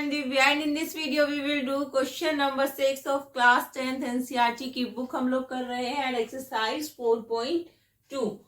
am Divya and in this video we will do question number 6 of class 10th NCERT की book हम लोग कर रहे हैं and exercise 4.2.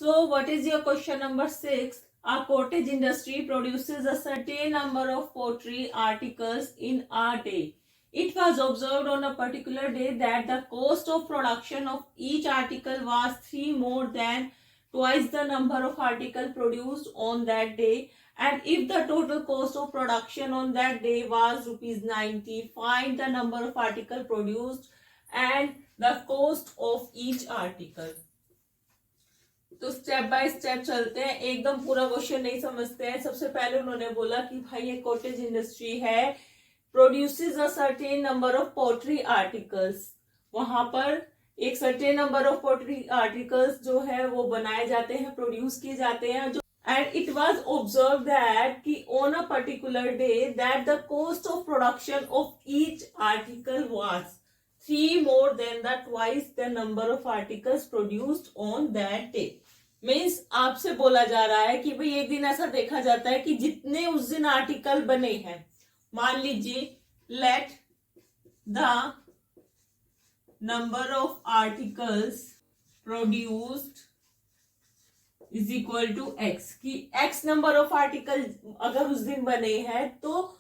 So what is your question number 6? Our cottage industry produces a certain number of pottery articles in a day. It was observed on a particular day that the cost of production of each article was 3 more than twice the number of articles produced on that day. And if the total cost of production on that day was rupees 90, find the number of articles produced and the cost of each article. तो step by step चलते हैं, एकदम पूरा question नहीं समझते हैं. सबसे पहले उन्होंने बोला कि भाई ये कॉटेज इंडस्ट्री है, produces a certain number of pottery articles. वहां पर एक certain number of pottery articles जो है वो बनाए जाते हैं, प्रोड्यूस किए जाते हैं. And it was observed that कि on a particular day that the cost of production of each article was 3 more than the twice the number of articles produced on that day. Means आपसे बोला जा रहा है कि भाई एक दिन ऐसा देखा जाता है कि जितने उस दिन आर्टिकल बने हैं, मान लीजिए let the number of articles produced is equal to x, कि एक्स नंबर ऑफ आर्टिकल अगर उस दिन बने हैं तो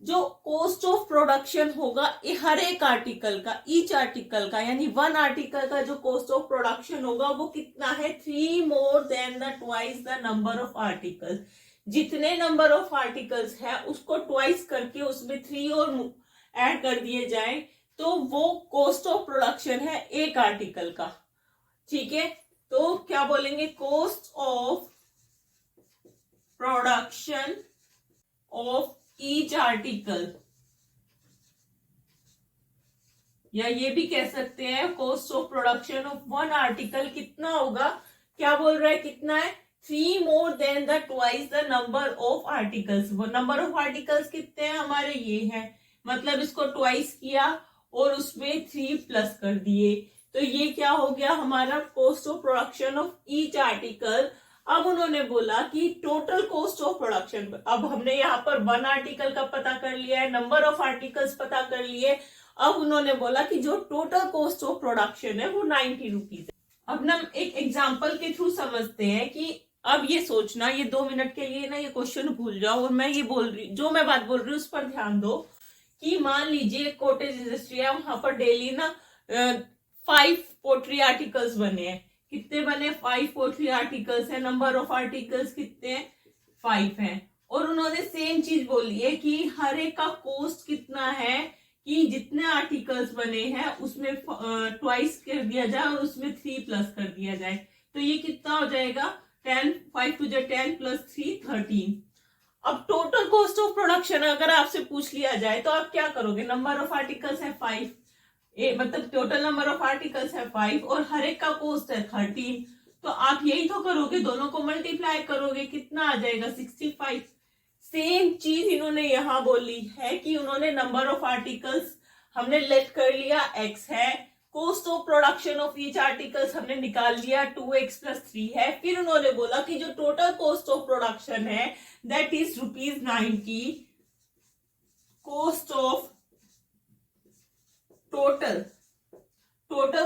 जो कॉस्ट ऑफ प्रोडक्शन होगा हर एक आर्टिकल का, ईच आर्टिकल का, यानी वन आर्टिकल का जो कॉस्ट ऑफ प्रोडक्शन होगा वो कितना है, 3 more than the twice the number of articles. जितने नंबर ऑफ आर्टिकल्स है उसको ट्वाइस करके उसमें 3 और ऐड कर दिए जाए तो वो कॉस्ट ऑफ प्रोडक्शन है एक आर्टिकल का. ठीक है, तो क्या बोलेंगे, cost of production of each article, या ये भी कह सकते हैं cost of production of one article कितना होगा. क्या बोल रहा है, कितना है, 3 more than the twice the number of articles. वो नंबर ऑफ आर्टिकल्स कितने हैं हमारे, ये हैं, मतलब इसको ट्वाइस किया और उसमें 3 प्लस कर दिए, तो ये क्या हो गया हमारा cost of production of each article. अब उन्होंने बोला कि टोटल कॉस्ट ऑफ प्रोडक्शन, अब हमने यहाँ पर वन आर्टिकल का पता कर लिया है, नंबर ऑफ आर्टिकल्स पता कर लिए. अब उन्होंने बोला कि जो टोटल कॉस्ट ऑफ प्रोडक्शन है वो 90 रुपीज है. अब ना एक एग्जाम्पल के थ्रू समझते हैं कि अब ये सोचना, ये 2 मिनट के लिए ना ये क्वेश्चन भूल जाओ और मैं ये बोल रही, जो मैं बात बोल रही हूँ उस पर ध्यान दो. कि मान लीजिए कॉटेज इंडस्ट्री है, वहां पर डेली ना 5 पोट्री आर्टिकल्स बने हैं. कितने बने, 5 पोट्री आर्टिकल्स है. नंबर ऑफ आर्टिकल्स कितने हैं, 5 हैं. और उन्होंने सेम चीज बोली है कि हर एक का कॉस्ट कितना है, कि जितने आर्टिकल्स बने हैं उसमें ट्वाइस कर दिया जाए और उसमें 3 प्लस कर दिया जाए. तो ये कितना हो जाएगा, 10, 5 to 10 प्लस 3 13. अब टोटल कॉस्ट ऑफ प्रोडक्शन अगर आपसे पूछ लिया जाए तो आप क्या करोगे, नंबर ऑफ आर्टिकल्स है 5, मतलब टोटल नंबर ऑफ आर्टिकल्स है 5 और हर एक का कॉस्ट है 13, तो आप यही तो करोगे, दोनों को मल्टीप्लाई करोगे, कितना आ जाएगा 65. सेम चीज इन्होंने यहां बोली है कि उन्होंने नंबर ऑफ आर्टिकल्स हमने लेट कर लिया x है, cost of production of each articles हमने निकाल लिया 2x प्लस 3 है. फिर उन्होंने बोला कि जो टोटल कॉस्ट ऑफ प्रोडक्शन है that is rupees 90. Cost of total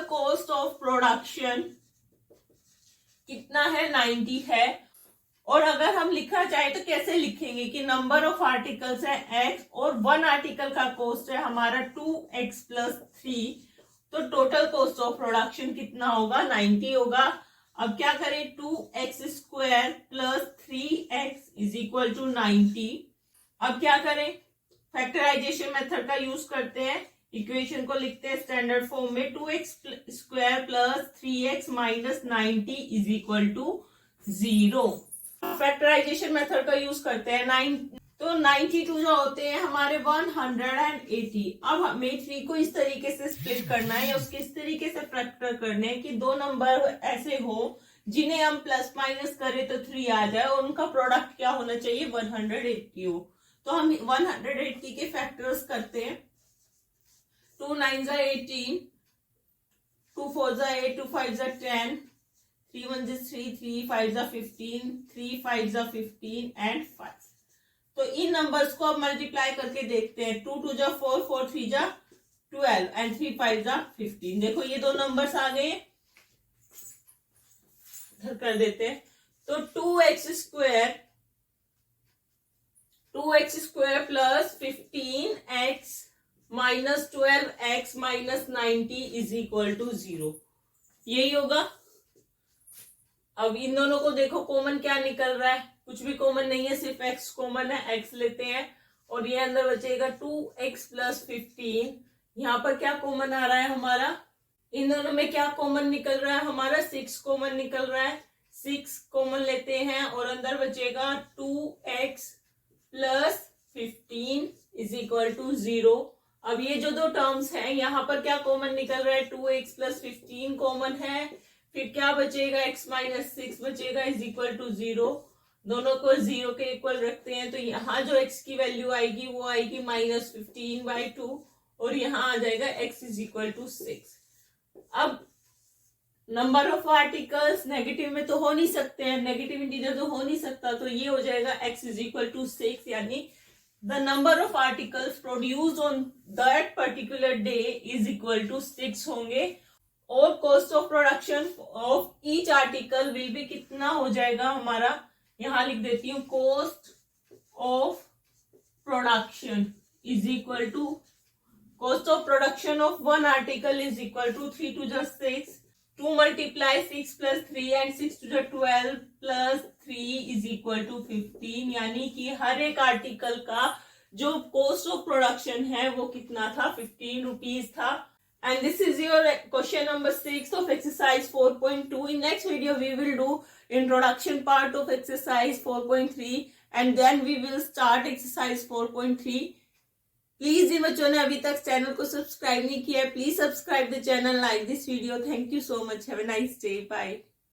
cost of production कितना है, 90 है. और अगर हम लिखा चाहे तो कैसे लिखेंगे कि नंबर ऑफ आर्टिकल्स है x और वन आर्टिकल का कॉस्ट है हमारा 2x प्लस 3, तो टोटल कॉस्ट ऑफ प्रोडक्शन कितना होगा, 90 होगा. अब क्या करें, 2x square plus 3x is equal to 90. अब क्या करें, फैक्टराइजेशन मेथड का यूज करते हैं, इक्वेशन को लिखते हैं स्टैंडर्ड फॉर्म में, 2x square plus 3x minus 90 is equal to 0. Factorisation method का यूज करते हैं, 9 तो 92 जो होते हैं हमारे 180. अब हमें 3 को इस तरीके से स्प्लिट करना है या उसके इस तरीके से फैक्टर करने हैं कि दो नंबर ऐसे हो जिन्हें हम प्लस माइनस करें तो 3 आ जाए और उनका प्रोडक्ट क्या होना चाहिए, 180 हो. तो हम 180 के फैक्टर्स करते हैं. 2 9 जा 18, 2 4 जा 8, 2 5 जा 10, 3 1 जा 3, 3 5 जा 15, 3 5 जा 15 एंड 5. तो इन नंबर्स को अब मल्टीप्लाई करके देखते हैं। 2 2 जा 4, 4 3 जा 12 एंड 3 5 जा 15। देखो ये दो नंबर्स आ गए, इधर कर देते हैं। तो 2x square plus 15x minus 12x minus 90 is equal to 0, यही होगा। अब इन दोनों को देखो कॉमन क्या निकल रहा है, कुछ भी कॉमन नहीं है, सिर्फ x कॉमन है, x लेते हैं और ये अंदर बचेगा 2x प्लस 15। यहाँ पर क्या कॉमन आ रहा है हमारा, इन दोनों में क्या कॉमन निकल रहा है हमारा, 6 कॉमन निकल रहा है। 6 कॉमन लेते हैं और अंदर बचेगा 2x plus 15 is equal to 0। अब ये जो दो टर्म्स हैं यहाँ पर क्या कॉमन निकल रहा है, 2x प्लस 15 कॉमन है, फिर क्या बचेगा, x माइनस 6 बचेगा इज इक्वल टू 0। दोनों को 0 के इक्वल रखते हैं तो यहाँ जो x की वैल्यू आएगी वो आएगी माइनस 15/2 और यहाँ आ जाएगा x इज इक्वल टू 6। अब नंबर ऑफ आर्टिकल्स नेगेटिव में तो हो नहीं सकते हैं, नेगेटिव इंटीजर तो हो नहीं सकता, तो ये हो जाएगा x इज इक्वल टू 6, यानी the number of articles produced on that particular day is equal to 6 होंगे। और cost of production of each article will be कितना हो जाएगा हमारा, यहां लिख देती हूँ, cost of production is equal to, cost of production of one article is equal to 3 2 जा 6, 2 मल्टीप्लाई 6 प्लस 3 एंड 6 2 जा 12 प्लस 3 इज इक्वल टू 15, यानी कि हर एक आर्टिकल का जो कॉस्ट ऑफ प्रोडक्शन है वो कितना था, 15 रुपीज था। And this is your question number 6 of exercise 4.2. In next video, we will do introduction part of exercise 4.3 and then we will start exercise 4.3. Please, जिन बच्चों ने अभी तक चैनल को सब्सक्राइब नहीं किया है, please subscribe the channel, like this video. Thank you so much. Have a nice day. Bye.